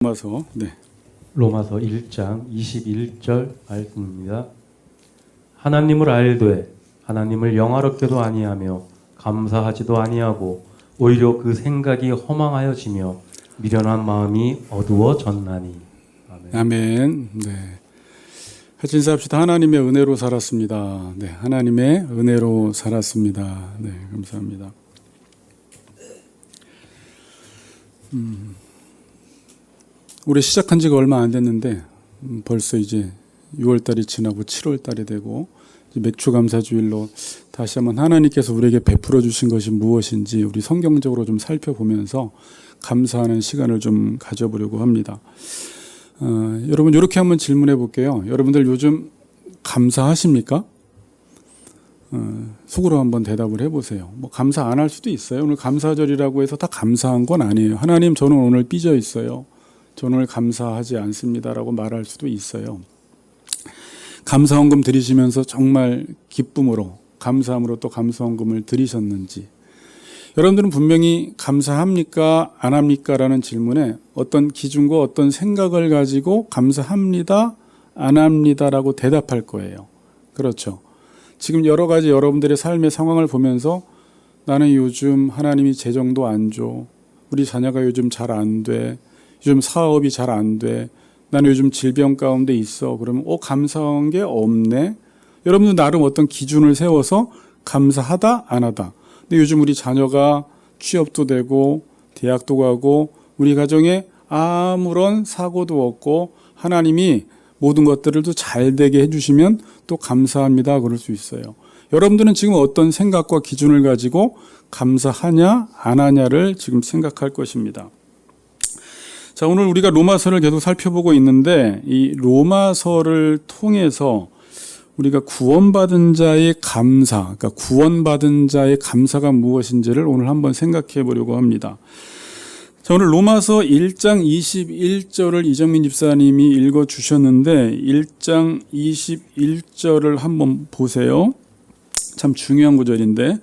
로마서 로마서 1장 21절 말씀입니다. 하나님을 알되 하나님을 영화롭게도 아니하며 감사하지도 아니하고 오히려 그 생각이 허망하여지며 미련한 마음이 어두워졌나니. 아멘. 아멘. 같이 인사합시다. 하나님의 은혜로 살았습니다. 하나님의 은혜로 살았습니다. 감사합니다. 올해 시작한 지가 얼마 안 됐는데 벌써 이제 6월달이 지나고 7월달이 되고 맥주감사주일로 다시 한번 하나님께서 우리에게 베풀어 주신 것이 무엇인지 우리 성경적으로 좀 살펴보면서 감사하는 시간을 좀 가져보려고 합니다. 여러분 이렇게 한번 질문해 볼게요. 여러분들 요즘 감사하십니까? 속으로 한번 대답을 해보세요. 감사 안 할 수도 있어요. 오늘 감사절이라고 해서 다 감사한 건 아니에요. 하나님 저는 오늘 삐져 있어요. 저는 오늘 감사하지 않습니다라고 말할 수도 있어요. 감사헌금 드리시면서 정말 기쁨으로 감사함으로 또 감사헌금을 드리셨는지, 여러분들은 분명히 감사합니까 안 합니까 라는 질문에 어떤 기준과 어떤 생각을 가지고 감사합니다 안 합니다라고 대답할 거예요. 그렇죠. 지금 여러 가지 여러분들의 삶의 상황을 보면서 나는 요즘 하나님이 재정도 안 줘, 우리 자녀가 요즘 잘 안 돼, 요즘 사업이 잘 안 돼, 나는 요즘 질병 가운데 있어. 그러면 감사한 게 없네. 여러분도 나름 어떤 기준을 세워서 감사하다 안 하다. 근데 요즘 우리 자녀가 취업도 되고 대학도 가고 우리 가정에 아무런 사고도 없고 하나님이 모든 것들을 또 잘 되게 해주시면 또 감사합니다 그럴 수 있어요. 여러분들은 지금 어떤 생각과 기준을 가지고 감사하냐 안 하냐를 지금 생각할 것입니다. 자, 오늘 우리가 로마서를 계속 살펴보고 있는데 이 로마서를 통해서 우리가 구원받은 자의 감사, 그러니까 구원받은 자의 감사가 무엇인지를 오늘 한번 생각해 보려고 합니다. 자, 오늘 로마서 1장 21절을 이정민 집사님이 읽어 주셨는데 1장 21절을 한번 보세요. 참 중요한 구절인데,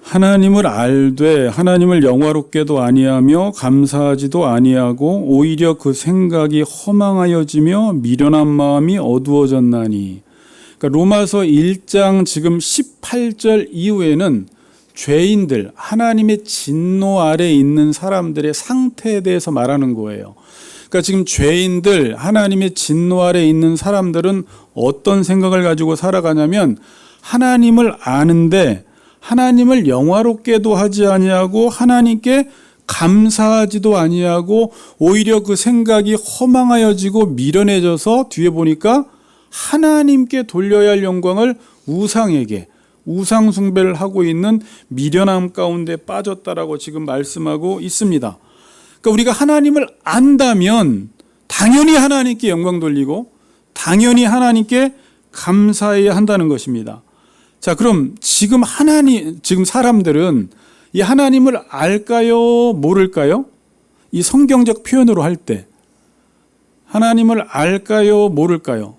하나님을 알되 하나님을 영화롭게도 아니하며 감사하지도 아니하고 오히려 그 생각이 허망하여지며 미련한 마음이 어두워졌나니. 그러니까 로마서 1장 지금 18절 이후에는 죄인들, 하나님의 진노 아래 있는 사람들의 상태에 대해서 말하는 거예요. 그러니까 지금 죄인들, 하나님의 진노 아래 있는 사람들은 어떤 생각을 가지고 살아가냐면, 하나님을 아는데 하나님을 영화롭게도 하지 아니하고 하나님께 감사하지도 아니하고 오히려 그 생각이 허망하여지고 미련해져서 뒤에 보니까 하나님께 돌려야 할 영광을 우상에게, 우상 숭배를 하고 있는 미련함 가운데 빠졌다라고 지금 말씀하고 있습니다. 그러니까 우리가 하나님을 안다면 당연히 하나님께 영광 돌리고 당연히 하나님께 감사해야 한다는 것입니다. 자, 그럼 지금 사람들은 이 하나님을 알까요? 모를까요? 이 성경적 표현으로 할 때 하나님을 알까요? 모를까요?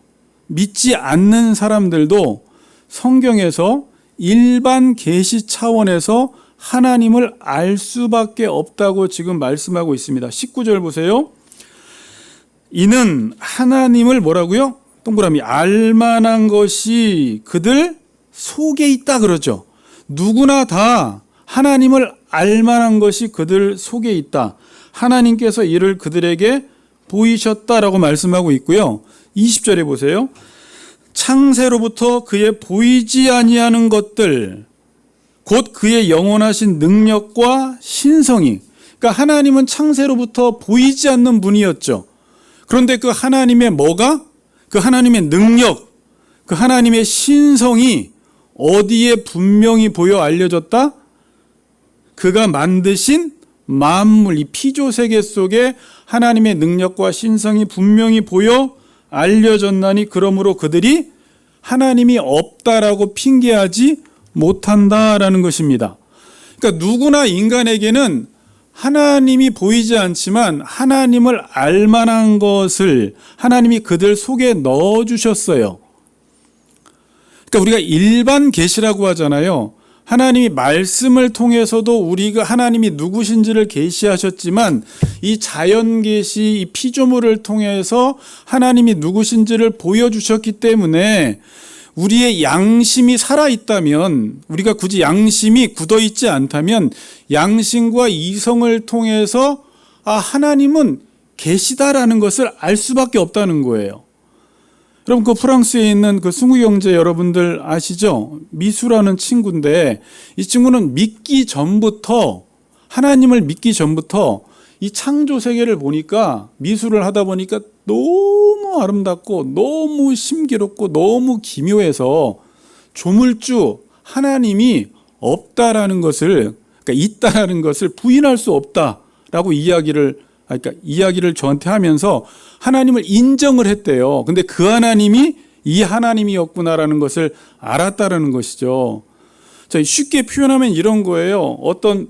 믿지 않는 사람들도 성경에서 일반 계시 차원에서 하나님을 알 수밖에 없다고 지금 말씀하고 있습니다. 19절 보세요. 이는 하나님을 뭐라고요? 동그라미 알만한 것이 그들 속에 있다 그러죠. 누구나 다 하나님을 알만한 것이 그들 속에 있다. 하나님께서 이를 그들에게 보이셨다라고 말씀하고 있고요. 20절에 보세요. 창세로부터 그의 보이지 아니하는 것들, 곧 그의 영원하신 능력과 신성이, 그러니까 하나님은 창세로부터 보이지 않는 분이었죠. 그런데 그 하나님의 뭐가? 그 하나님의 능력, 그 하나님의 신성이 어디에 분명히 보여 알려졌다? 그가 만드신 만물, 이 피조세계 속에 하나님의 능력과 신성이 분명히 보여 알려졌나니 그러므로 그들이 하나님이 없다라고 핑계하지 못한다라는 것입니다. 그러니까 누구나 인간에게는 하나님이 보이지 않지만 하나님을 알만한 것을 하나님이 그들 속에 넣어주셨어요. 그러니까 우리가 일반 계시라고 하잖아요. 하나님이 말씀을 통해서도 우리가 하나님이 누구신지를 계시하셨지만 이 자연 계시, 이 피조물을 통해서 하나님이 누구신지를 보여주셨기 때문에 우리의 양심이 살아있다면, 우리가 굳이 양심이 굳어있지 않다면 양심과 이성을 통해서 하나님은 계시다라는 것을 알 수밖에 없다는 거예요. 여러분, 그 프랑스에 있는 그 승우 형제 여러분들 아시죠? 미수라는 친구인데, 이 친구는 하나님을 믿기 전부터 이 창조 세계를 보니까, 미술을 하다 보니까 너무 아름답고 너무 신기롭고 너무 기묘해서 조물주 하나님이 없다라는 것을, 그러니까 있다라는 것을 부인할 수 없다라고 이야기를 저한테 하면서 하나님을 인정을 했대요. 근데 그 하나님이 이 하나님이었구나라는 것을 알았다라는 것이죠. 자, 쉽게 표현하면 이런 거예요. 어떤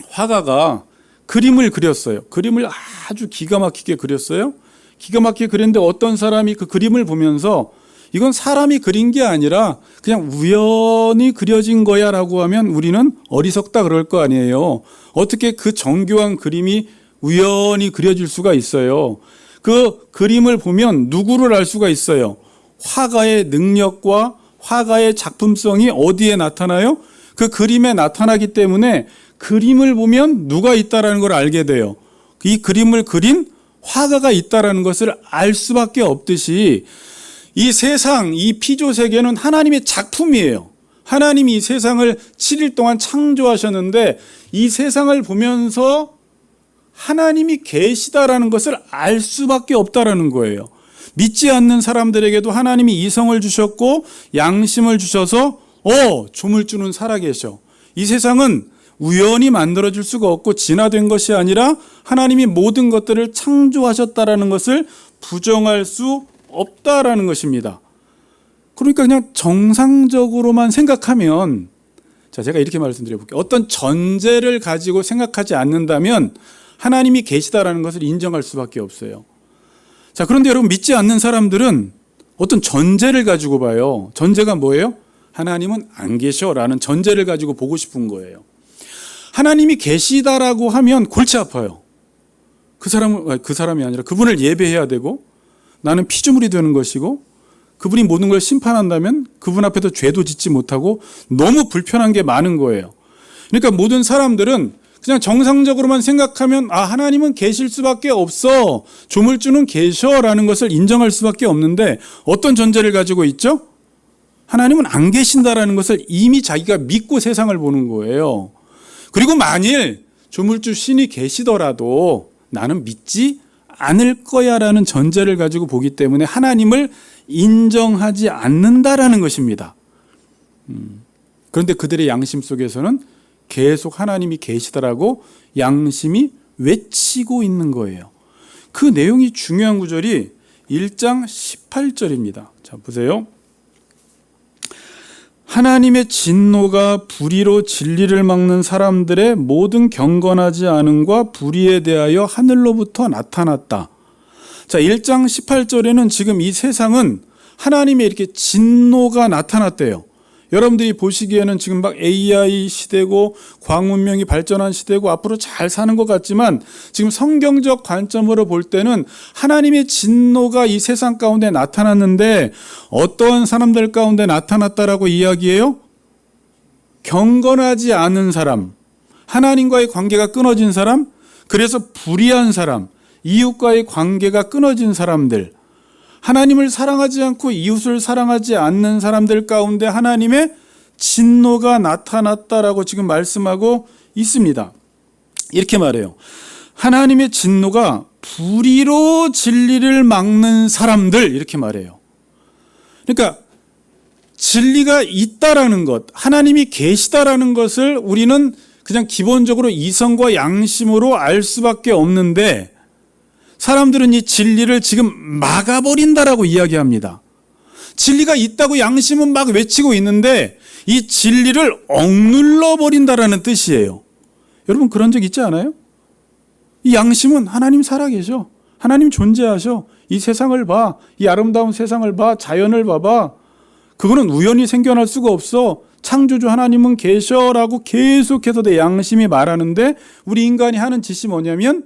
화가가 그림을 그렸어요. 그림을 아주 기가 막히게 그렸어요. 기가 막히게 그렸는데 어떤 사람이 그 그림을 보면서 이건 사람이 그린 게 아니라 그냥 우연히 그려진 거야 라고 하면 우리는 어리석다 그럴 거 아니에요. 어떻게 그 정교한 그림이 우연히 그려질 수가 있어요. 그 그림을 보면 누구를 알 수가 있어요. 화가의 능력과 화가의 작품성이 어디에 나타나요? 그 그림에 나타나기 때문에 그림을 보면 누가 있다라는 걸 알게 돼요. 이 그림을 그린 화가가 있다라는 것을 알 수밖에 없듯이 이 세상, 이 피조 세계는 하나님의 작품이에요. 하나님이 이 세상을 7일 동안 창조하셨는데 이 세상을 보면서 하나님이 계시다라는 것을 알 수밖에 없다라는 거예요. 믿지 않는 사람들에게도 하나님이 이성을 주셨고 양심을 주셔서 조물주는 살아계셔. 이 세상은 우연히 만들어질 수가 없고 진화된 것이 아니라 하나님이 모든 것들을 창조하셨다라는 것을 부정할 수 없다라는 것입니다. 그러니까 그냥 정상적으로만 생각하면, 자, 제가 이렇게 말씀드려 볼게요. 어떤 전제를 가지고 생각하지 않는다면 하나님이 계시다라는 것을 인정할 수밖에 없어요. 자, 그런데 여러분, 믿지 않는 사람들은 어떤 전제를 가지고 봐요. 전제가 뭐예요? 하나님은 안 계셔라는 전제를 가지고 보고 싶은 거예요. 하나님이 계시다라고 하면 골치 아파요. 그 사람이 아니라 그분을 예배해야 되고, 나는 피조물이 되는 것이고, 그분이 모든 걸 심판한다면 그분 앞에도 죄도 짓지 못하고 너무 불편한 게 많은 거예요. 그러니까 모든 사람들은 그냥 정상적으로만 생각하면 하나님은 계실 수밖에 없어, 조물주는 계셔라는 것을 인정할 수밖에 없는데 어떤 전제를 가지고 있죠? 하나님은 안 계신다라는 것을 이미 자기가 믿고 세상을 보는 거예요. 그리고 만일 조물주 신이 계시더라도 나는 믿지 않을 거야라는 전제를 가지고 보기 때문에 하나님을 인정하지 않는다라는 것입니다. 그런데 그들의 양심 속에서는 계속 하나님이 계시다라고 양심이 외치고 있는 거예요. 그 내용이 중요한 구절이 1장 18절입니다. 자, 보세요. 하나님의 진노가 불의로 진리를 막는 사람들의 모든 경건하지 않음과 불의에 대하여 하늘로부터 나타났다. 자, 1장 18절에는 지금 이 세상은 하나님의 이렇게 진노가 나타났대요. 여러분들이 보시기에는 지금 막 AI 시대고 광문명이 발전한 시대고 앞으로 잘 사는 것 같지만 지금 성경적 관점으로 볼 때는 하나님의 진노가 이 세상 가운데 나타났는데 어떠한 사람들 가운데 나타났다라고 이야기해요? 경건하지 않은 사람, 하나님과의 관계가 끊어진 사람, 그래서 불의한 사람, 이웃과의 관계가 끊어진 사람들, 하나님을 사랑하지 않고 이웃을 사랑하지 않는 사람들 가운데 하나님의 진노가 나타났다라고 지금 말씀하고 있습니다. 이렇게 말해요. 하나님의 진노가 불의로 진리를 막는 사람들, 이렇게 말해요. 그러니까 진리가 있다라는 것, 하나님이 계시다라는 것을 우리는 그냥 기본적으로 이성과 양심으로 알 수밖에 없는데 사람들은 이 진리를 지금 막아버린다라고 이야기합니다. 진리가 있다고 양심은 막 외치고 있는데 이 진리를 억눌러버린다라는 뜻이에요. 여러분 그런 적 있지 않아요? 이 양심은 하나님 살아계셔. 하나님 존재하셔. 이 세상을 봐. 이 아름다운 세상을 봐. 자연을 봐봐. 그거는 우연히 생겨날 수가 없어. 창조주 하나님은 계셔라고 계속해서 내 양심이 말하는데 우리 인간이 하는 짓이 뭐냐면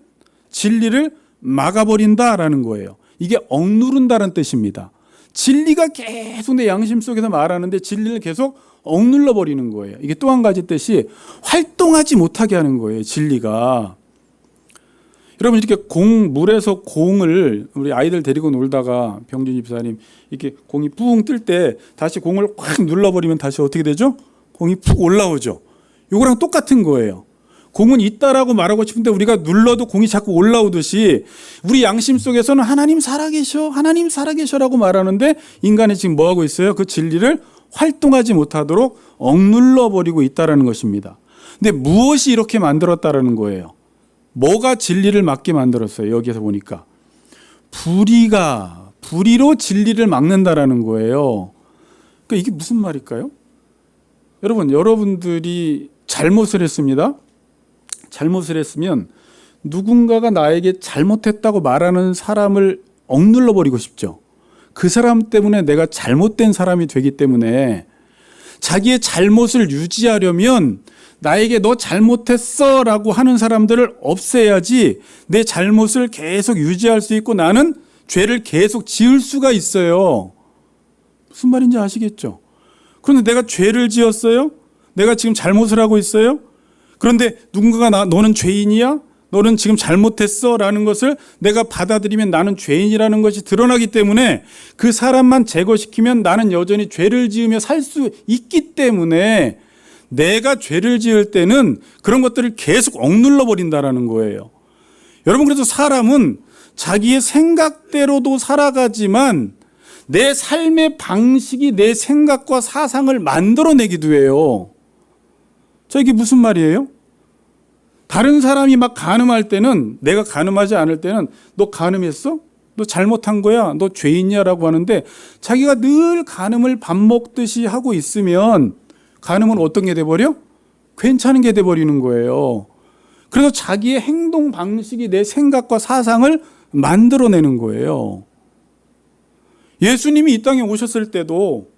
진리를 막아버린다라는 거예요. 이게 억누른다는 뜻입니다. 진리가 계속 내 양심 속에서 말하는데 진리를 계속 억눌러 버리는 거예요. 이게 또 한 가지 뜻이 활동하지 못하게 하는 거예요. 진리가. 여러분 이렇게 물에서 공을 우리 아이들 데리고 놀다가 병준 집사님 이렇게 공이 뿡 뜰 때 다시 공을 확 눌러버리면 다시 어떻게 되죠? 공이 푹 올라오죠. 이거랑 똑같은 거예요. 공은 있다라고 말하고 싶은데 우리가 눌러도 공이 자꾸 올라오듯이 우리 양심 속에서는 하나님 살아계셔, 하나님 살아계셔라고 말하는데 인간이 지금 뭐하고 있어요? 그 진리를 활동하지 못하도록 억눌러 버리고 있다라는 것입니다. 근데 무엇이 이렇게 만들었다라는 거예요? 뭐가 진리를 막게 만들었어요? 여기에서 보니까 불의로 진리를 막는다라는 거예요. 그러니까 이게 무슨 말일까요? 여러분들이 잘못을 했습니다. 잘못을 했으면 누군가가 나에게 잘못했다고 말하는 사람을 억눌러 버리고 싶죠. 그 사람 때문에 내가 잘못된 사람이 되기 때문에 자기의 잘못을 유지하려면 나에게 너 잘못했어 라고 하는 사람들을 없애야지 내 잘못을 계속 유지할 수 있고 나는 죄를 계속 지을 수가 있어요. 무슨 말인지 아시겠죠? 그런데 내가 죄를 지었어요? 내가 지금 잘못을 하고 있어요? 그런데 누군가가 너는 죄인이야? 너는 지금 잘못했어? 라는 것을 내가 받아들이면 나는 죄인이라는 것이 드러나기 때문에 그 사람만 제거시키면 나는 여전히 죄를 지으며 살 수 있기 때문에 내가 죄를 지을 때는 그런 것들을 계속 억눌러 버린다라는 거예요. 여러분 그래서 사람은 자기의 생각대로도 살아가지만 내 삶의 방식이 내 생각과 사상을 만들어내기도 해요. 자, 이게 무슨 말이에요? 다른 사람이 막 간음할 때는 내가 간음하지 않을 때는 너 간음했어? 너 잘못한 거야? 너 죄인이야? 라고 하는데 자기가 늘 간음을 밥 먹듯이 하고 있으면 간음은 어떤 게 돼버려? 괜찮은 게 돼버리는 거예요. 그래서 자기의 행동 방식이 내 생각과 사상을 만들어내는 거예요. 예수님이 이 땅에 오셨을 때도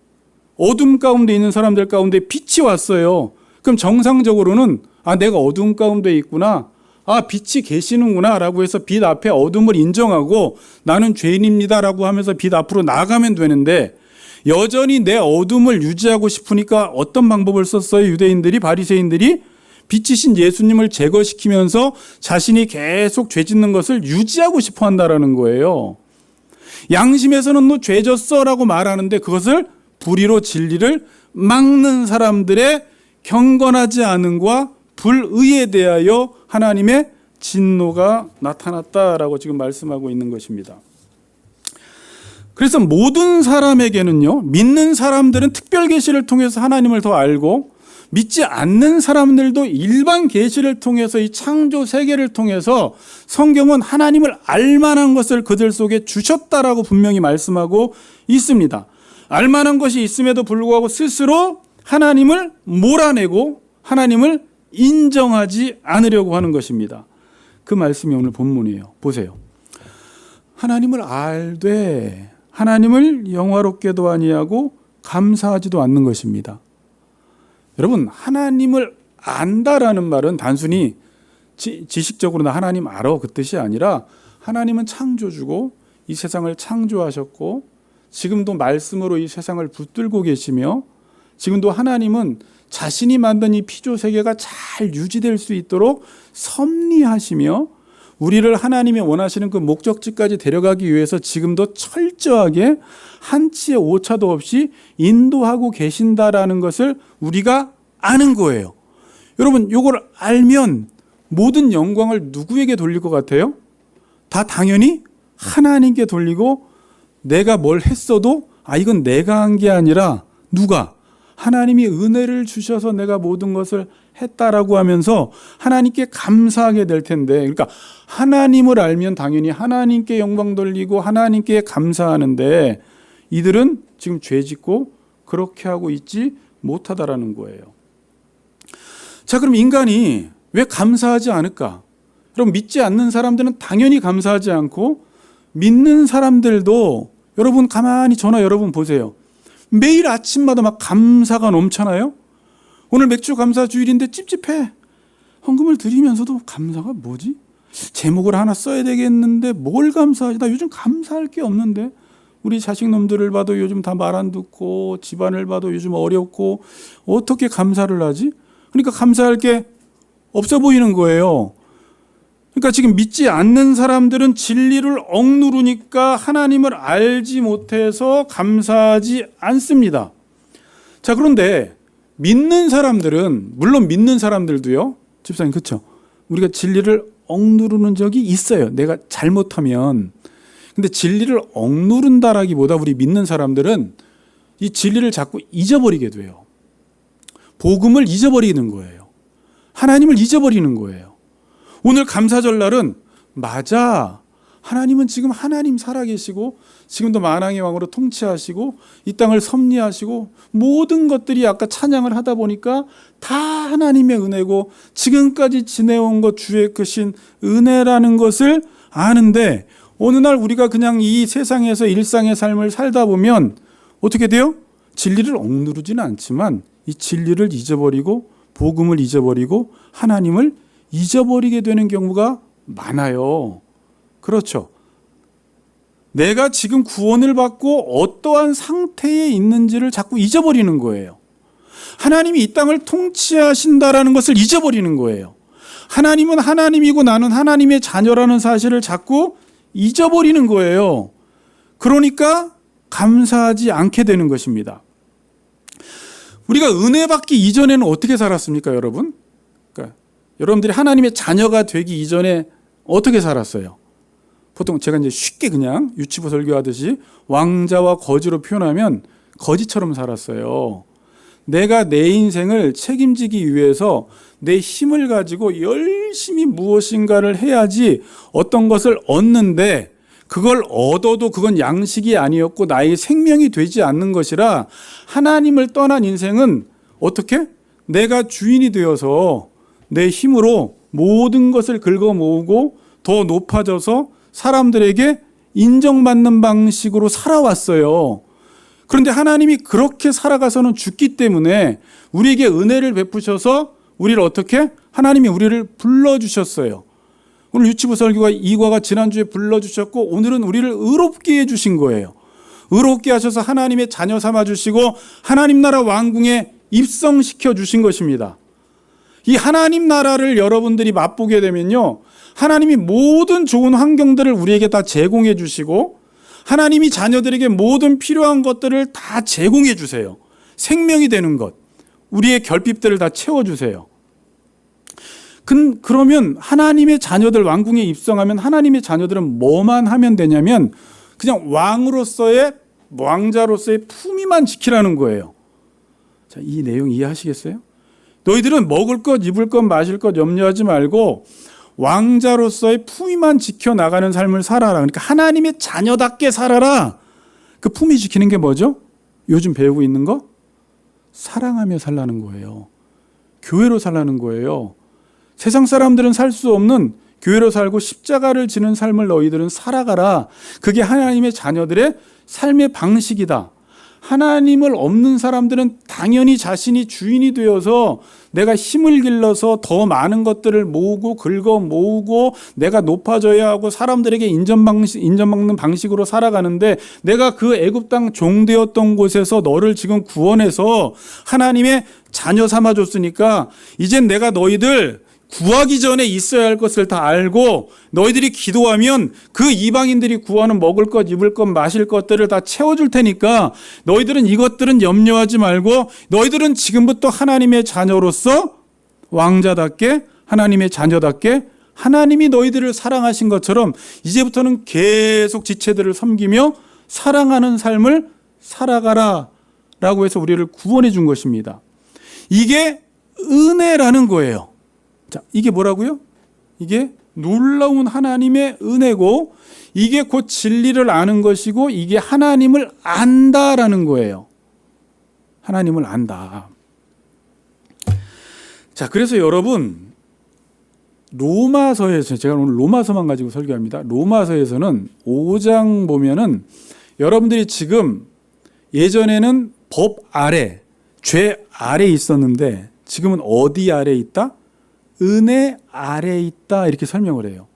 어둠 가운데 있는 사람들 가운데 빛이 왔어요. 그럼 정상적으로는 내가 어둠 가운데 있구나. 빛이 계시는구나 라고 해서 빛 앞에 어둠을 인정하고 나는 죄인입니다 라고 하면서 빛 앞으로 나아가면 되는데 여전히 내 어둠을 유지하고 싶으니까 어떤 방법을 썼어요? 유대인들이, 바리새인들이 빛이신 예수님을 제거시키면서 자신이 계속 죄 짓는 것을 유지하고 싶어 한다라는 거예요. 양심에서는 너 죄 졌어 라고 말하는데 그것을 불의로 진리를 막는 사람들의 경건하지 않음과 불의에 대하여 하나님의 진노가 나타났다라고 지금 말씀하고 있는 것입니다. 그래서 모든 사람에게는요, 믿는 사람들은 특별 계시를 통해서 하나님을 더 알고 믿지 않는 사람들도 일반 계시를 통해서 이 창조 세계를 통해서 성경은 하나님을 알만한 것을 그들 속에 주셨다라고 분명히 말씀하고 있습니다. 알만한 것이 있음에도 불구하고 스스로 하나님을 몰아내고 하나님을 인정하지 않으려고 하는 것입니다. 그 말씀이 오늘 본문이에요. 보세요. 하나님을 알되 하나님을 영화롭게도 아니하고 감사하지도 않는 것입니다. 여러분, 하나님을 안다라는 말은 단순히 지식적으로 나 하나님 알아 그 뜻이 아니라 하나님은 창조주고 이 세상을 창조하셨고 지금도 말씀으로 이 세상을 붙들고 계시며 지금도 하나님은 자신이 만든 이 피조 세계가 잘 유지될 수 있도록 섭리하시며 우리를 하나님이 원하시는 그 목적지까지 데려가기 위해서 지금도 철저하게 한치의 오차도 없이 인도하고 계신다라는 것을 우리가 아는 거예요. 여러분, 이걸 알면 모든 영광을 누구에게 돌릴 것 같아요? 다 당연히 하나님께 돌리고 내가 뭘 했어도 이건 내가 한 게 아니라 누가? 하나님이 은혜를 주셔서 내가 모든 것을 했다라고 하면서 하나님께 감사하게 될 텐데, 그러니까 하나님을 알면 당연히 하나님께 영광 돌리고 하나님께 감사하는데 이들은 지금 죄 짓고 그렇게 하고 있지 못하다라는 거예요. 자, 그럼 인간이 왜 감사하지 않을까? 그럼 믿지 않는 사람들은 당연히 감사하지 않고 믿는 사람들도 여러분 가만히 여러분 보세요. 매일 아침마다 막 감사가 넘쳐나요. 오늘 맥주 감사 주일인데 찝찝해. 헌금을 드리면서도 감사가 뭐지? 제목을 하나 써야 되겠는데 뭘 감사하지? 나 요즘 감사할 게 없는데. 우리 자식놈들을 봐도 요즘 다 말 안 듣고, 집안을 봐도 요즘 어렵고, 어떻게 감사를 하지? 그러니까 감사할 게 없어 보이는 거예요. 그러니까 지금 믿지 않는 사람들은 진리를 억누르니까 하나님을 알지 못해서 감사하지 않습니다. 자, 그런데 믿는 사람들은, 물론 믿는 사람들도요, 집사님, 그렇죠? 우리가 진리를 억누르는 적이 있어요. 내가 잘못하면. 근데 진리를 억누른다라기보다 우리 믿는 사람들은 이 진리를 자꾸 잊어버리게 돼요. 복음을 잊어버리는 거예요. 하나님을 잊어버리는 거예요. 오늘 감사절 날은 맞아. 하나님은 지금 하나님 살아계시고 지금도 만왕의 왕으로 통치하시고 이 땅을 섭리하시고 모든 것들이 아까 찬양을 하다 보니까 다 하나님의 은혜고 지금까지 지내온 것 주의 크신 은혜라는 것을 아는데 어느 날 우리가 그냥 이 세상에서 일상의 삶을 살다 보면 어떻게 돼요? 진리를 억누르지는 않지만 이 진리를 잊어버리고 복음을 잊어버리고 하나님을 잊어버리게 되는 경우가 많아요. 그렇죠. 내가 지금 구원을 받고 어떠한 상태에 있는지를 자꾸 잊어버리는 거예요. 하나님이 이 땅을 통치하신다라는 것을 잊어버리는 거예요. 하나님은 하나님이고 나는 하나님의 자녀라는 사실을 자꾸 잊어버리는 거예요. 그러니까 감사하지 않게 되는 것입니다. 우리가 은혜 받기 이전에는 어떻게 살았습니까, 여러분? 그러니까 여러분들이 하나님의 자녀가 되기 이전에 어떻게 살았어요? 보통 제가 이제 쉽게 그냥 유치부 설교하듯이 왕자와 거지로 표현하면 거지처럼 살았어요. 내가 내 인생을 책임지기 위해서 내 힘을 가지고 열심히 무엇인가를 해야지 어떤 것을 얻는데 그걸 얻어도 그건 양식이 아니었고 나의 생명이 되지 않는 것이라 하나님을 떠난 인생은 어떻게? 내가 주인이 되어서 내 힘으로 모든 것을 긁어 모으고 더 높아져서 사람들에게 인정받는 방식으로 살아왔어요. 그런데 하나님이 그렇게 살아가서는 죽기 때문에 우리에게 은혜를 베푸셔서 우리를 어떻게? 하나님이 우리를 불러주셨어요. 오늘 유치부 설교가 이과가 지난주에 불러주셨고 오늘은 우리를 의롭게 해주신 거예요. 의롭게 하셔서 하나님의 자녀 삼아주시고 하나님 나라 왕궁에 입성시켜 주신 것입니다. 이 하나님 나라를 여러분들이 맛보게 되면요, 하나님이 모든 좋은 환경들을 우리에게 다 제공해 주시고 하나님이 자녀들에게 모든 필요한 것들을 다 제공해 주세요. 생명이 되는 것, 우리의 결핍들을 다 채워주세요. 그러면 하나님의 자녀들 왕궁에 입성하면 하나님의 자녀들은 뭐만 하면 되냐면 그냥 왕자로서의 품위만 지키라는 거예요. 자, 이 내용 이해하시겠어요? 너희들은 먹을 것, 입을 것, 마실 것 염려하지 말고 왕자로서의 품위만 지켜나가는 삶을 살아라. 그러니까 하나님의 자녀답게 살아라. 그 품위 지키는 게 뭐죠? 요즘 배우고 있는 거? 사랑하며 살라는 거예요. 교회로 살라는 거예요. 세상 사람들은 살 수 없는 교회로 살고 십자가를 지는 삶을 너희들은 살아가라. 그게 하나님의 자녀들의 삶의 방식이다. 하나님을 없는 사람들은 당연히 자신이 주인이 되어서 내가 힘을 길러서 더 많은 것들을 모으고 긁어 모으고 내가 높아져야 하고 사람들에게 인정받는 방식으로 살아가는데 내가 그 애굽 땅 종되었던 곳에서 너를 지금 구원해서 하나님의 자녀 삼아줬으니까 이젠 내가 너희들 구하기 전에 있어야 할 것을 다 알고 너희들이 기도하면 그 이방인들이 구하는 먹을 것, 입을 것, 마실 것들을 다 채워줄 테니까 너희들은 이것들은 염려하지 말고 너희들은 지금부터 하나님의 자녀로서 왕자답게 하나님의 자녀답게 하나님이 너희들을 사랑하신 것처럼 이제부터는 계속 지체들을 섬기며 사랑하는 삶을 살아가라 라고 해서 우리를 구원해 준 것입니다. 이게 은혜라는 거예요. 자, 이게 뭐라고요? 이게 놀라운 하나님의 은혜고 이게 곧 진리를 아는 것이고 이게 하나님을 안다라는 거예요. 하나님을 안다. 자, 그래서 여러분 로마서에서 제가 오늘 로마서만 가지고 설교합니다. 로마서에서는 5장 보면은 여러분들이 지금 예전에는 법 아래, 죄 아래 있었는데 지금은 어디 아래 있다? 은혜 아래 있다. 이렇게 설명을 해요.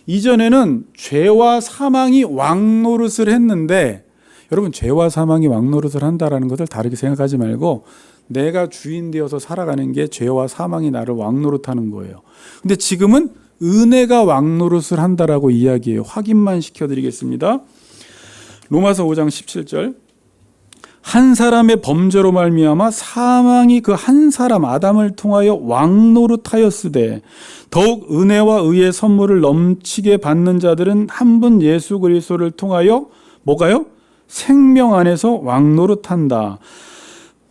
이전에는 죄와 사망이 왕노릇을 했는데, 여러분 죄와 사망이 왕노릇을 한다라는 것을 다르게 생각하지 말고 내가 주인 되어서 살아가는 게 죄와 사망이 나를 왕노릇하는 거예요. 근데 지금은 은혜가 왕노릇을 한다라고 이야기해요. 확인만 시켜드리겠습니다. 로마서 5장 17절. 한 사람의 범죄로 말미암아 사망이 그 한 사람 아담을 통하여 왕노릇하였으되 더욱 은혜와 의의 선물을 넘치게 받는 자들은 한 분 예수 그리스도를 통하여 뭐가요? 생명 안에서 왕노릇한다.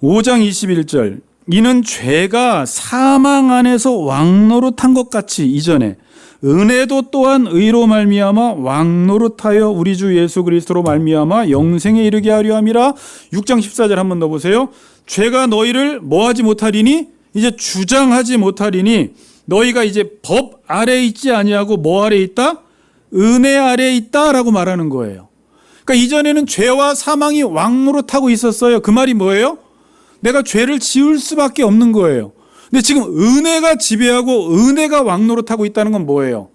5장 21절. 이는 죄가 사망 안에서 왕노릇한 것 같이 이전에 은혜도 또한 의로 말미암아 왕노릇하여 우리 주 예수 그리스도로 말미암아 영생에 이르게 하려 함이라. 6장 14절 한번 더 보세요. 죄가 너희를 뭐하지 못하리니? 이제 주장하지 못하리니 너희가 이제 법 아래 있지 아니하고 뭐 아래 있다? 은혜 아래 있다라고 말하는 거예요. 그러니까 이전에는 죄와 사망이 왕노릇하고 있었어요. 그 말이 뭐예요? 내가 죄를 지을 수밖에 없는 거예요. 근데 지금 은혜가 지배하고 은혜가 왕노릇하고 있다는 건 뭐예요?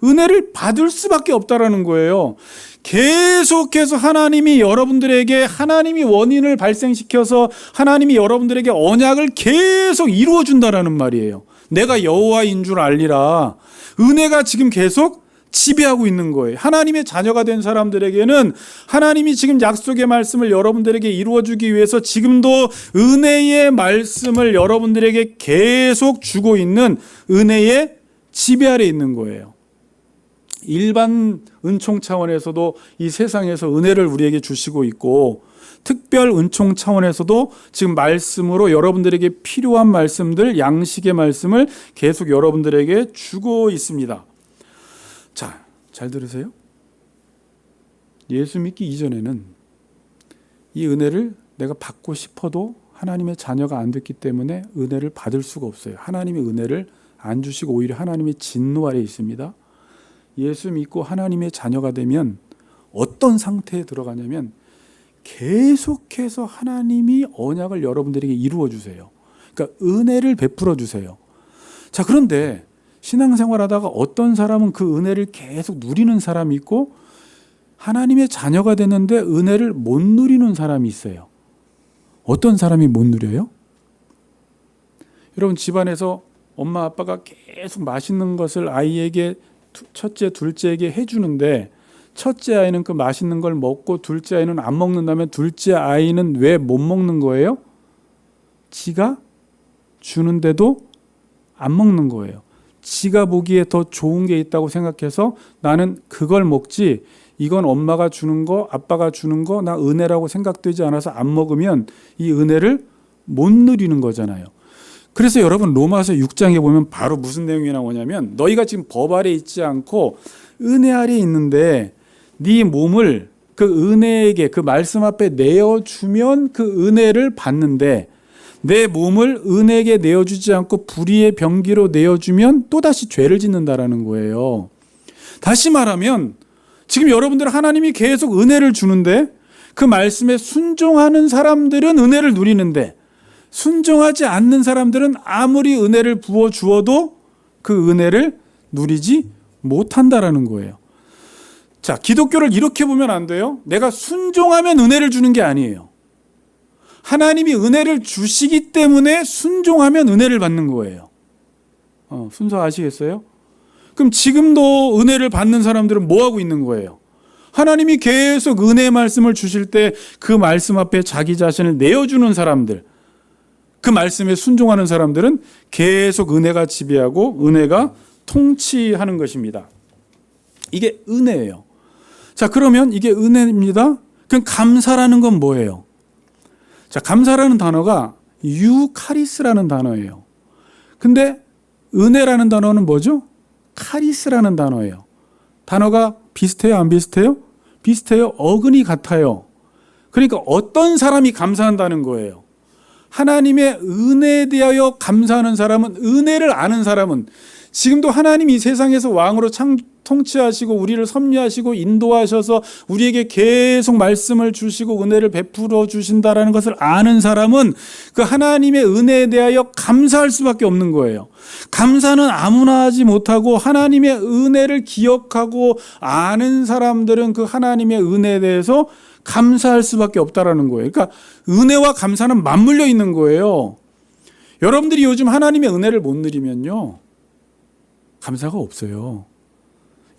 은혜를 받을 수밖에 없다라는 거예요. 계속해서 하나님이 여러분들에게 하나님이 원인을 발생시켜서 하나님이 여러분들에게 언약을 계속 이루어 준다라는 말이에요. 내가 여호와인 줄 알리라. 은혜가 지금 계속 지배하고 있는 거예요. 하나님의 자녀가 된 사람들에게는 하나님이 지금 약속의 말씀을 여러분들에게 이루어주기 위해서 지금도 은혜의 말씀을 여러분들에게 계속 주고 있는 은혜의 지배 아래 있는 거예요. 일반 은총 차원에서도 이 세상에서 은혜를 우리에게 주시고 있고, 특별 은총 차원에서도 지금 말씀으로 여러분들에게 필요한 말씀들, 양식의 말씀을 계속 여러분들에게 주고 있습니다. 자, 잘 들으세요. 예수 믿기 이전에는 이 은혜를 내가 받고 싶어도 하나님의 자녀가 안 됐기 때문에 은혜를 받을 수가 없어요. 하나님의 은혜를 안 주시고 오히려 하나님의 진노 아래 있습니다. 예수 믿고 하나님의 자녀가 되면 어떤 상태에 들어가냐면 계속해서 하나님이 언약을 여러분들에게 이루어 주세요. 그러니까 은혜를 베풀어 주세요. 자, 그런데 신앙생활하다가 어떤 사람은 그 은혜를 계속 누리는 사람이 있고 하나님의 자녀가 됐는데 은혜를 못 누리는 사람이 있어요. 어떤 사람이 못 누려요? 여러분, 집안에서 엄마 아빠가 계속 맛있는 것을 아이에게 첫째, 둘째에게 해주는데 첫째 아이는 그 맛있는 걸 먹고 둘째 아이는 안 먹는다면 둘째 아이는 왜 못 먹는 거예요? 지가 주는데도 안 먹는 거예요. 지가 보기에 더 좋은 게 있다고 생각해서 나는 그걸 먹지, 이건 엄마가 주는 거, 아빠가 주는 거 나 은혜라고 생각되지 않아서 안 먹으면 이 은혜를 못 누리는 거잖아요. 그래서 여러분, 로마서 6장에 보면 바로 무슨 내용이 나오냐면 너희가 지금 법 아래 있지 않고 은혜 아래 있는데 네 몸을 그 은혜에게, 그 말씀 앞에 내어주면 그 은혜를 받는데 내 몸을 은혜에게 내어주지 않고 불의의 병기로 내어주면 또다시 죄를 짓는다라는 거예요. 다시 말하면 지금 여러분들 하나님이 계속 은혜를 주는데 그 말씀에 순종하는 사람들은 은혜를 누리는데 순종하지 않는 사람들은 아무리 은혜를 부어주어도 그 은혜를 누리지 못한다라는 거예요. 자, 기독교를 이렇게 보면 안 돼요. 내가 순종하면 은혜를 주는 게 아니에요. 하나님이 은혜를 주시기 때문에 순종하면 은혜를 받는 거예요. 순서 아시겠어요? 그럼 지금도 은혜를 받는 사람들은 뭐 하고 있는 거예요? 하나님이 계속 은혜의 말씀을 주실 때 그 말씀 앞에 자기 자신을 내어주는 사람들, 그 말씀에 순종하는 사람들은 계속 은혜가 지배하고 은혜가 통치하는 것입니다. 이게 은혜예요. 자, 그러면 이게 은혜입니다. 그럼 감사라는 건 뭐예요? 자, 감사라는 단어가 유카리스라는 단어예요. 근데 은혜라는 단어는 뭐죠? 카리스라는 단어예요. 단어가 비슷해요? 안 비슷해요? 비슷해요. 어근이 같아요. 그러니까 어떤 사람이 감사한다는 거예요. 하나님의 은혜에 대하여 감사하는 사람은, 은혜를 아는 사람은, 지금도 하나님이 이 세상에서 왕으로 통치하시고 우리를 섭리하시고 인도하셔서 우리에게 계속 말씀을 주시고 은혜를 베풀어 주신다라는 것을 아는 사람은 그 하나님의 은혜에 대하여 감사할 수밖에 없는 거예요. 감사는 아무나 하지 못하고 하나님의 은혜를 기억하고 아는 사람들은 그 하나님의 은혜에 대해서 감사할 수밖에 없다라는 거예요. 그러니까 은혜와 감사는 맞물려 있는 거예요. 여러분들이 요즘 하나님의 은혜를 못 누리면요, 감사가 없어요.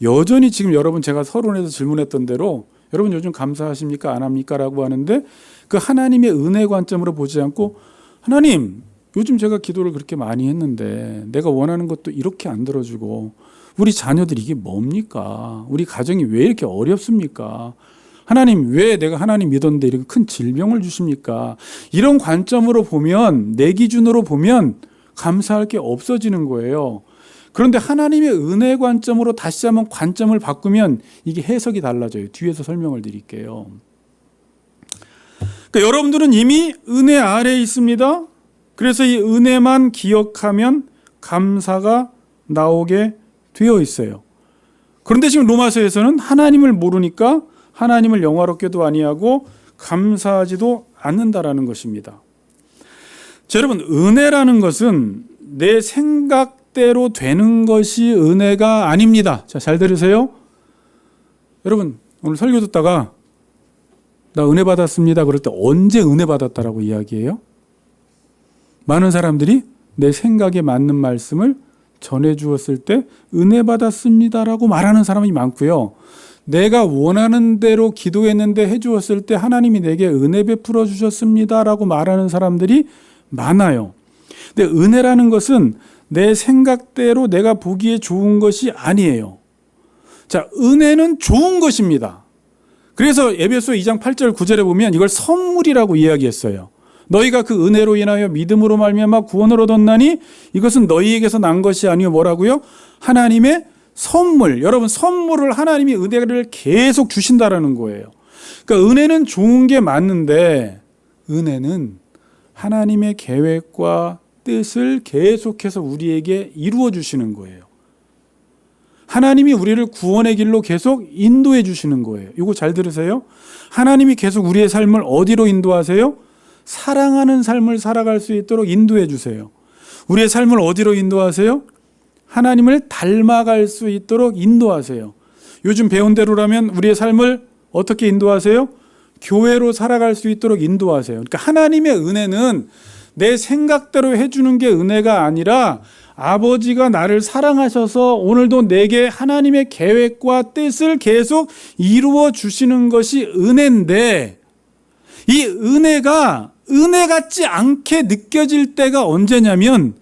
여전히 지금 여러분 제가 서론에서 질문했던 대로 여러분 요즘 감사하십니까? 안 합니까? 라고 하는데 그 하나님의 은혜 관점으로 보지 않고 하나님 요즘 제가 기도를 그렇게 많이 했는데 내가 원하는 것도 이렇게 안 들어주고 우리 자녀들이 이게 뭡니까? 우리 가정이 왜 이렇게 어렵습니까? 하나님 왜 내가 하나님 믿었는데 이렇게 큰 질병을 주십니까? 이런 관점으로 보면 내 기준으로 보면 감사할 게 없어지는 거예요. 그런데 하나님의 은혜 관점으로 다시 한번 관점을 바꾸면 이게 해석이 달라져요. 뒤에서 설명을 드릴게요. 그러니까 여러분들은 이미 은혜 아래에 있습니다. 그래서 이 은혜만 기억하면 감사가 나오게 되어 있어요. 그런데 지금 로마서에서는 하나님을 모르니까 하나님을 영화롭게도 아니하고 감사하지도 않는다라는 것입니다. 자, 여러분 은혜라는 것은 내 생각대로 되는 것이 은혜가 아닙니다. 자, 잘 들으세요. 여러분 오늘 설교 듣다가 나 은혜 받았습니다 그럴 때 언제 은혜 받았다라고 이야기해요? 많은 사람들이 내 생각에 맞는 말씀을 전해 주었을 때 은혜 받았습니다라고 말하는 사람이 많고요. 내가 원하는 대로 기도했는데 해주었을 때 하나님이 내게 은혜 베풀어 주셨습니다라고 말하는 사람들이 많아요. 근데 은혜라는 것은 내 생각대로 내가 보기에 좋은 것이 아니에요. 자, 은혜는 좋은 것입니다. 그래서 에베소 2장 8절 9절에 보면 이걸 선물이라고 이야기했어요. 너희가 그 은혜로 인하여 믿음으로 말미암아 구원을 얻었나니 이것은 너희에게서 난 것이 아니요 뭐라고요? 하나님의 선물. 여러분 선물을 하나님이 은혜를 계속 주신다라는 거예요. 그러니까 은혜는 좋은 게 맞는데 은혜는 하나님의 계획과 뜻을 계속해서 우리에게 이루어 주시는 거예요. 하나님이 우리를 구원의 길로 계속 인도해 주시는 거예요. 이거 잘 들으세요. 하나님이 계속 우리의 삶을 어디로 인도하세요? 사랑하는 삶을 살아갈 수 있도록 인도해 주세요. 우리의 삶을 어디로 인도하세요? 하나님을 닮아갈 수 있도록 인도하세요. 요즘 배운 대로라면 우리의 삶을 어떻게 인도하세요? 교회로 살아갈 수 있도록 인도하세요. 그러니까 하나님의 은혜는 내 생각대로 해주는 게 은혜가 아니라 아버지가 나를 사랑하셔서 오늘도 내게 하나님의 계획과 뜻을 계속 이루어 주시는 것이 은혜인데 이 은혜가 은혜 같지 않게 느껴질 때가 언제냐면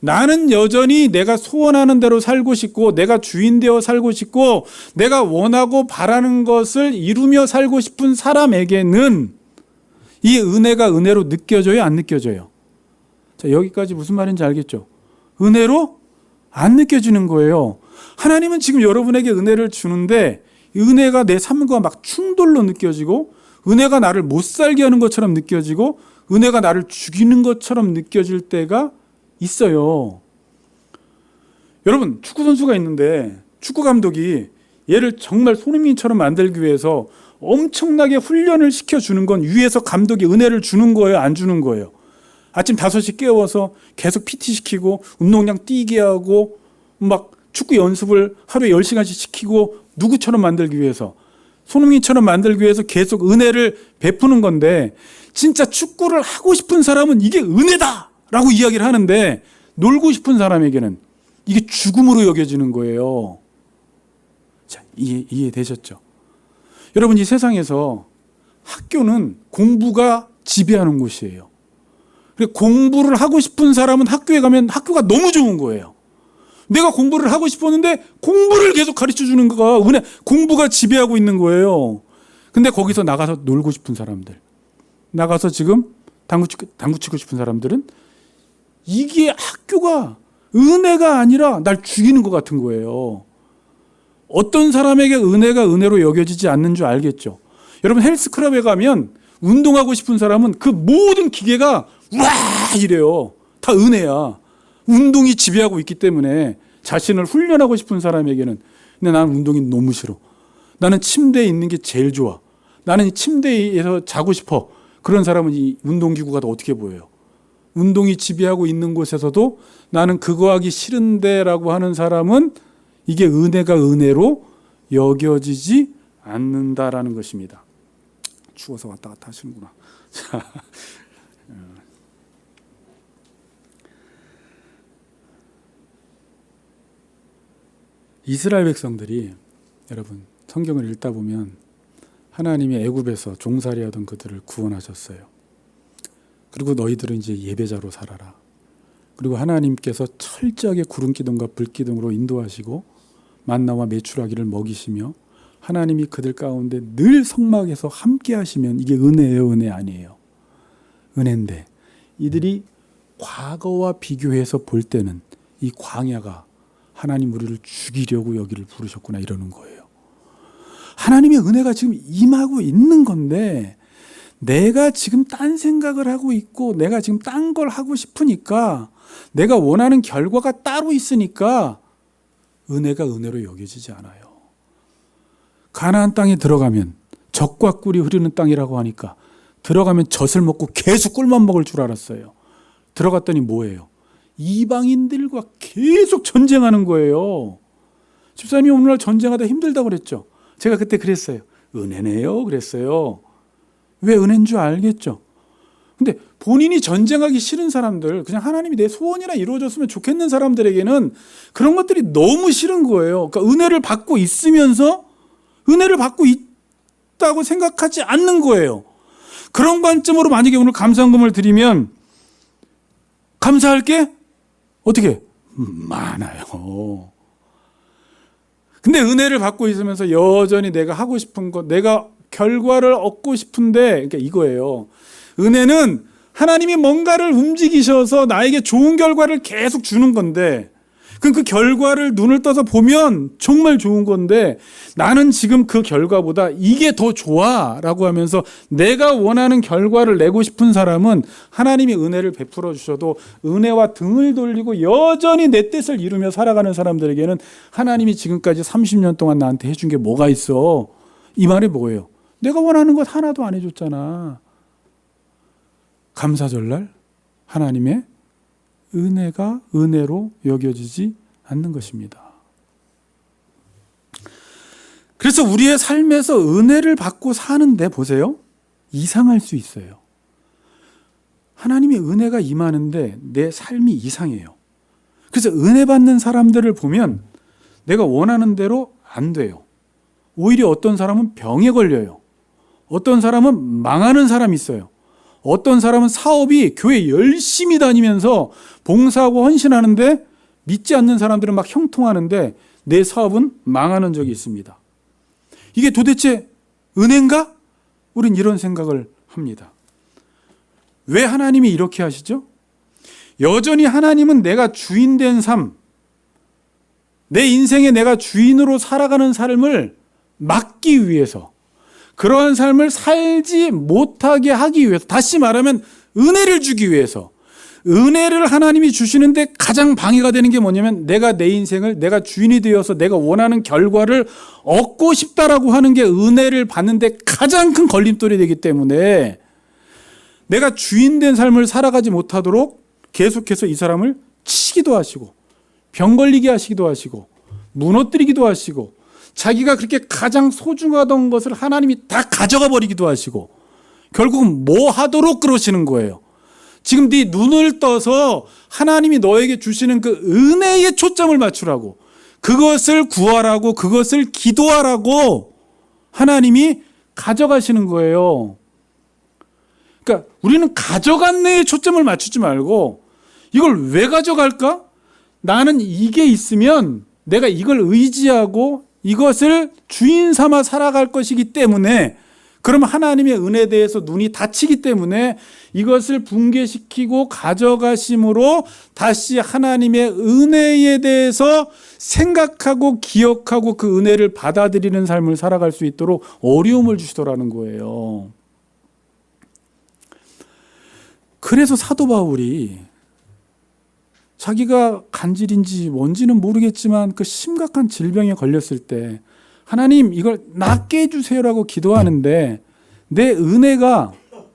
나는 여전히 내가 소원하는 대로 살고 싶고 내가 주인 되어 살고 싶고 내가 원하고 바라는 것을 이루며 살고 싶은 사람에게는 이 은혜가 은혜로 느껴져요? 안 느껴져요? 자, 여기까지 무슨 말인지 알겠죠? 은혜로 안 느껴지는 거예요. 하나님은 지금 여러분에게 은혜를 주는데 은혜가 내 삶과 막 충돌로 느껴지고 은혜가 나를 못 살게 하는 것처럼 느껴지고 은혜가 나를 죽이는 것처럼 느껴질 때가 있어요. 여러분 축구 선수가 있는데 축구 감독이 얘를 정말 손흥민처럼 만들기 위해서 엄청나게 훈련을 시켜주는 건 위에서 감독이 은혜를 주는 거예요? 안 주는 거예요? 아침 5시 깨워서 계속 PT 시키고 운동장 뛰게 하고 막 축구 연습을 하루에 10시간씩 시키고 누구처럼 만들기 위해서 손흥민처럼 만들기 위해서 계속 은혜를 베푸는 건데 진짜 축구를 하고 싶은 사람은 이게 은혜다! 라고 이야기를 하는데 놀고 싶은 사람에게는 이게 죽음으로 여겨지는 거예요. 자, 이해되셨죠? 여러분 이 세상에서 학교는 공부가 지배하는 곳이에요. 공부를 하고 싶은 사람은 학교에 가면 학교가 너무 좋은 거예요. 내가 공부를 하고 싶었는데 공부를 계속 가르쳐 주는 거가 은혜, 공부가 지배하고 있는 거예요. 근데 거기서 나가서 놀고 싶은 사람들, 나가서 지금 당구 치고 싶은 사람들은 이게 학교가 은혜가 아니라 날 죽이는 것 같은 거예요. 어떤 사람에게 은혜가 은혜로 여겨지지 않는 줄 알겠죠? 여러분 헬스클럽에 가면 운동하고 싶은 사람은 그 모든 기계가 와 이래요. 다 은혜야. 운동이 지배하고 있기 때문에 자신을 훈련하고 싶은 사람에게는 근데 나는 운동이 너무 싫어. 나는 침대에 있는 게 제일 좋아. 나는 침대에서 자고 싶어. 그런 사람은 이 운동기구가 더 어떻게 보여요? 운동이 지배하고 있는 곳에서도 나는 그거 하기 싫은데라고 하는 사람은 이게 은혜가 은혜로 여겨지지 않는다라는 것입니다. 추워서 왔다 갔다 하시는구나. 자, 이스라엘 백성들이 여러분 성경을 읽다 보면 하나님이 애굽에서 종살이하던 그들을 구원하셨어요. 그리고 너희들은 이제 예배자로 살아라. 그리고 하나님께서 철저하게 구름 기둥과 불 기둥으로 인도하시고 만나와 메추라기를 먹이시며 하나님이 그들 가운데 늘 성막에서 함께 하시면 이게 은혜예요, 은혜 아니에요? 은혜인데 이들이 과거와 비교해서 볼 때는 이 광야가 하나님 우리를 죽이려고 여기를 부르셨구나 이러는 거예요. 하나님의 은혜가 지금 임하고 있는 건데 내가 지금 딴 생각을 하고 있고 내가 지금 딴 걸 하고 싶으니까 내가 원하는 결과가 따로 있으니까 은혜가 은혜로 여겨지지 않아요. 가나안 땅에 들어가면 젖과 꿀이 흐르는 땅이라고 하니까 들어가면 젖을 먹고 계속 꿀만 먹을 줄 알았어요. 들어갔더니 뭐예요? 이방인들과 계속 전쟁하는 거예요. 집사님이 오늘날 전쟁하다 힘들다고 그랬죠. 제가 그때 그랬어요. 은혜네요 그랬어요. 왜 은혜인 줄 알겠죠. 근데 본인이 전쟁하기 싫은 사람들, 그냥 하나님이 내 소원이나 이루어졌으면 좋겠는 사람들에게는 그런 것들이 너무 싫은 거예요. 그러니까 은혜를 받고 있으면서 은혜를 받고 있다고 생각하지 않는 거예요. 그런 관점으로 만약에 오늘 감사헌금을 드리면 감사할게? 어떻게? 많아요. 근데 은혜를 받고 있으면서 여전히 내가 하고 싶은 것, 내가 결과를 얻고 싶은데, 그러니까 이거예요. 은혜는 하나님이 뭔가를 움직이셔서 나에게 좋은 결과를 계속 주는 건데, 그럼 그 결과를 눈을 떠서 보면 정말 좋은 건데 나는 지금 그 결과보다 이게 더 좋아 라고 하면서 내가 원하는 결과를 내고 싶은 사람은 하나님이 은혜를 베풀어 주셔도 은혜와 등을 돌리고 여전히 내 뜻을 이루며 살아가는 사람들에게는 하나님이 지금까지 30년 동안 나한테 해준 게 뭐가 있어? 이 말이 뭐예요? 내가 원하는 것 하나도 안 해줬잖아. 감사절날 하나님의 은혜가 은혜로 여겨지지 않는 것입니다. 그래서 우리의 삶에서 은혜를 받고 사는데 보세요. 이상할 수 있어요. 하나님의 은혜가 임하는데 내 삶이 이상해요. 그래서 은혜 받는 사람들을 보면 내가 원하는 대로 안 돼요. 오히려 어떤 사람은 병에 걸려요. 어떤 사람은 망하는 사람이 있어요. 어떤 사람은 사업이 교회 열심히 다니면서 봉사하고 헌신하는데 믿지 않는 사람들은 막 형통하는데 내 사업은 망하는 적이 있습니다. 이게 도대체 은혜인가? 우린 이런 생각을 합니다. 왜 하나님이 이렇게 하시죠? 여전히 하나님은 내가 주인된 삶, 내 인생에 내가 주인으로 살아가는 삶을 막기 위해서, 그러한 삶을 살지 못하게 하기 위해서, 다시 말하면 은혜를 주기 위해서, 은혜를 하나님이 주시는데 가장 방해가 되는 게 뭐냐면 내가 내 인생을 내가 주인이 되어서 내가 원하는 결과를 얻고 싶다라고 하는 게 은혜를 받는데 가장 큰 걸림돌이 되기 때문에 내가 주인된 삶을 살아가지 못하도록 계속해서 이 사람을 치기도 하시고 병 걸리게 하시기도 하시고 무너뜨리기도 하시고 자기가 그렇게 가장 소중하던 것을 하나님이 다 가져가 버리기도 하시고 결국은 뭐 하도록 그러시는 거예요. 지금 네 눈을 떠서 하나님이 너에게 주시는 그 은혜에 초점을 맞추라고, 그것을 구하라고, 그것을 기도하라고 하나님이 가져가시는 거예요. 그러니까 우리는 가져갔네에 초점을 맞추지 말고 이걸 왜 가져갈까? 나는 이게 있으면 내가 이걸 의지하고 이것을 주인 삼아 살아갈 것이기 때문에, 그러면 하나님의 은혜에 대해서 눈이 닫히기 때문에 이것을 붕괴시키고 가져가심으로 다시 하나님의 은혜에 대해서 생각하고 기억하고 그 은혜를 받아들이는 삶을 살아갈 수 있도록 어려움을 주시더라는 거예요. 그래서 사도 바울이 자기가 간질인지 뭔지는 모르겠지만 그 심각한 질병에 걸렸을 때 하나님 이걸 낫게 해주세요라고 기도하는데 내 은혜가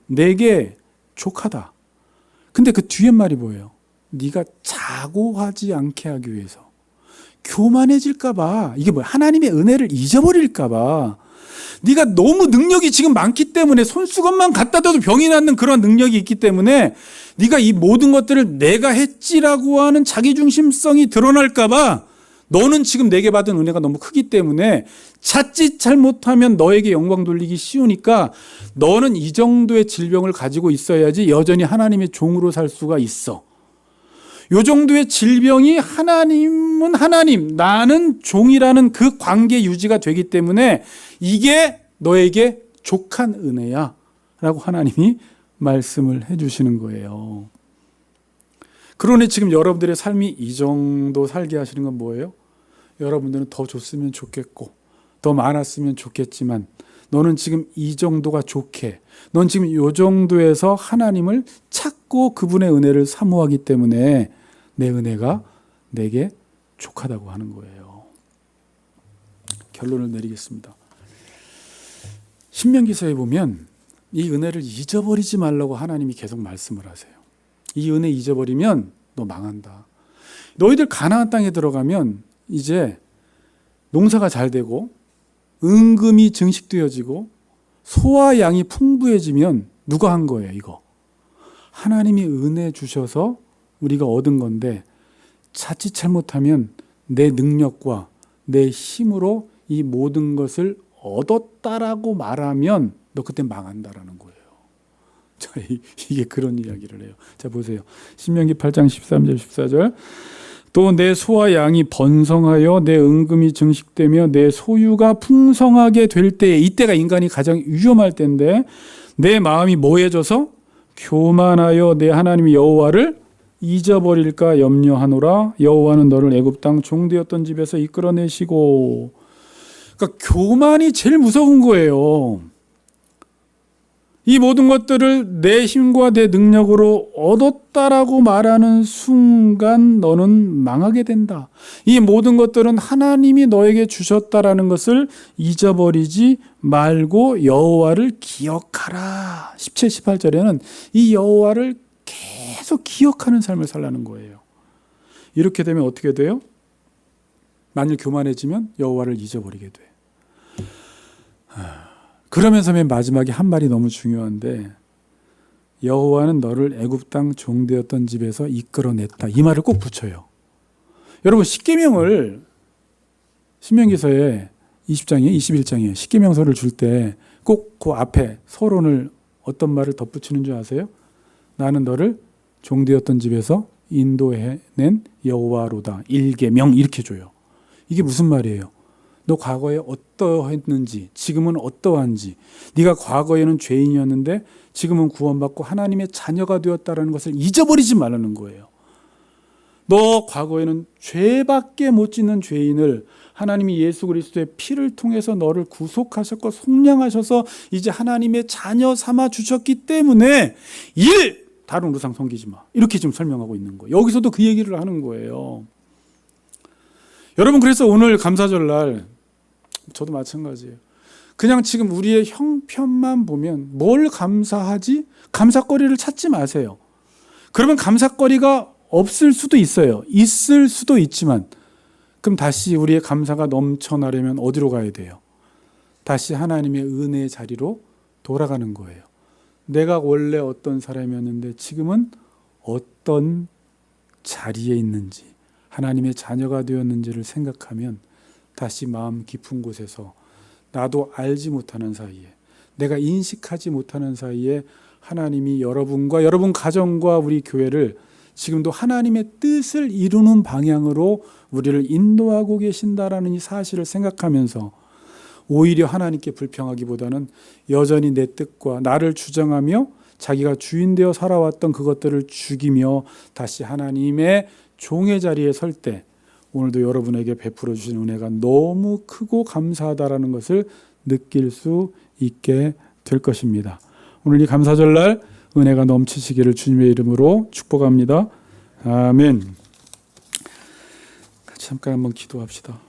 내게 족하다. 근데 그 뒤에 말이 뭐예요? 네가 자고하지 않게 하기 위해서. 교만해질까 봐. 이게 뭐야? 하나님의 은혜를 잊어버릴까 봐. 네가 너무 능력이 지금 많기 때문에 손수건만 갖다 대도 병이 낫는 그런 능력이 있기 때문에 네가 이 모든 것들을 내가 했지라고 하는 자기중심성이 드러날까 봐 너는 지금 내게 받은 은혜가 너무 크기 때문에 자칫 잘못하면 너에게 영광 돌리기 쉬우니까 너는 이 정도의 질병을 가지고 있어야지 여전히 하나님의 종으로 살 수가 있어. 요 정도의 질병이 하나님은 하나님, 나는 종이라는 그 관계 유지가 되기 때문에 이게 너에게 족한 은혜야 라고 하나님이 말씀을 해주시는 거예요. 그러니 지금 여러분들의 삶이 이 정도 살게 하시는 건 뭐예요? 여러분들은 더 줬으면 좋겠고 더 많았으면 좋겠지만 너는 지금 이 정도가 좋게, 넌 지금 이 정도에서 하나님을 찾고 그분의 은혜를 사모하기 때문에 내 은혜가 내게 족하다고 하는 거예요. 결론을 내리겠습니다. 신명기서에 보면 이 은혜를 잊어버리지 말라고 하나님이 계속 말씀을 하세요. 이 은혜 잊어버리면 너 망한다. 너희들 가나안 땅에 들어가면 이제 농사가 잘 되고 은금이 증식되어지고 소와 양이 풍부해지면 누가 한 거예요, 이거? 하나님이 은혜 주셔서 우리가 얻은 건데 자칫 잘못하면 내 능력과 내 힘으로 이 모든 것을 얻었다라고 말하면 너 그때 망한다라는 거예요. 자, 이게 그런 이야기를 해요. 자, 보세요. 신명기 8장 13절 14절. 또 내 소와 양이 번성하여 내 은금이 증식되며 내 소유가 풍성하게 될 때에, 이때가 인간이 가장 위험할 때인데 내 마음이 뭐해져서 교만하여 내 하나님 여호와를 잊어버릴까 염려하노라. 여호와는 너를 애굽 땅 종되었던 집에서 이끌어내시고. 그러니까 교만이 제일 무서운 거예요. 이 모든 것들을 내 힘과 내 능력으로 얻었다라고 말하는 순간 너는 망하게 된다. 이 모든 것들은 하나님이 너에게 주셨다라는 것을 잊어버리지 말고 여호와를 기억하라. 17, 18절에는 이 여호와를 계속 기억하는 삶을 살라는 거예요. 이렇게 되면 어떻게 돼요? 만일 교만해지면 여호와를 잊어버리게 돼. 그러면서 맨 마지막에 한 말이 너무 중요한데 여호와는 너를 애굽 땅 종되었던 집에서 이끌어냈다. 이 말을 꼭 붙여요. 여러분 십계명을 신명기서에 20장에 21장에 십계명서를 줄 때 꼭 그 앞에 서론을 어떤 말을 덧붙이는 줄 아세요? 나는 너를 종되었던 집에서 인도해낸 여호와로다. 일계명 이렇게 줘요. 이게 무슨 말이에요? 너 과거에 어떠했는지, 지금은 어떠한지, 네가 과거에는 죄인이었는데 지금은 구원받고 하나님의 자녀가 되었다는 것을 잊어버리지 말라는 거예요. 너 과거에는 죄밖에 못 짓는 죄인을 하나님이 예수 그리스도의 피를 통해서 너를 구속하셨고 속량하셔서 이제 하나님의 자녀 삼아 주셨기 때문에 다른 우상 섬기지 마. 이렇게 지금 설명하고 있는 거예요. 여기서도 그 얘기를 하는 거예요. 여러분, 그래서 오늘 감사절날 저도 마찬가지예요. 그냥 지금 우리의 형편만 보면 뭘 감사하지? 감사거리를 찾지 마세요. 그러면 감사거리가 없을 수도 있어요. 있을 수도 있지만 그럼 다시 우리의 감사가 넘쳐나려면 어디로 가야 돼요? 다시 하나님의 은혜의 자리로 돌아가는 거예요. 내가 원래 어떤 사람이었는데 지금은 어떤 자리에 있는지, 하나님의 자녀가 되었는지를 생각하면 다시 마음 깊은 곳에서 나도 알지 못하는 사이에, 내가 인식하지 못하는 사이에 하나님이 여러분과 여러분 가정과 우리 교회를 지금도 하나님의 뜻을 이루는 방향으로 우리를 인도하고 계신다라는 이 사실을 생각하면서 오히려 하나님께 불평하기보다는 여전히 내 뜻과 나를 주장하며 자기가 주인 되어 살아왔던 그것들을 죽이며 다시 하나님의 종의 자리에 설 때 오늘도 여러분에게 베풀어 주신 은혜가 너무 크고 감사하다라는 것을 느낄 수 있게 될 것입니다. 오늘 이 감사절날 은혜가 넘치시기를 주님의 이름으로 축복합니다. 아멘. 잠깐 한번 기도합시다.